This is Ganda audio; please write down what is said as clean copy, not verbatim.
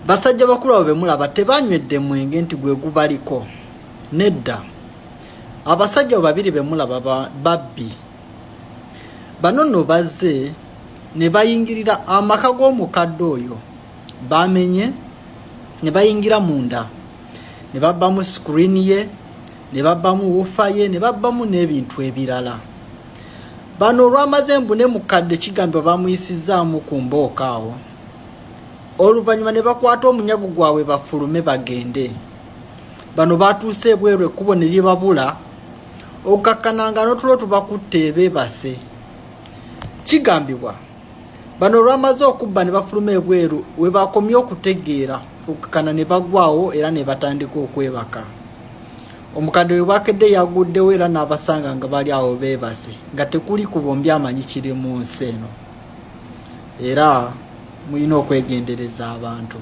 basajja bakulu abo bemulaba tebanywedde mwenge nti gwe gubaliko nedda abasajja babiri bemulaba babbi bano no bazze ne bayingirira amaka g'omukadde oyo bamenye ne bayingira munda ne babbamu screen ye ne babbamu woofer ye ne babbamu n'ebintu ebirala bano olw'amazembu ne mukadde kigambibwa bamuyisizaamu ku mbooka awo oluvannyuma ne bakwata omunyago gwabwe bafulume bagende bano batuuse ebweru ekkubo ne lyebabula okakkananga n'otulo tubakutte beebase kigambibwa bano olwamaze okubba ne bafuluma ebweru we bakomye okutegeera okukakkana ne bagwawo era ne batandika okwebaka omukadde we bwakedde yaguddewo era n'abasanga nga bali awo beebase nga tekuli ku bombi amanyi kiri mu nsi eno era mulina okwegendereza abantu.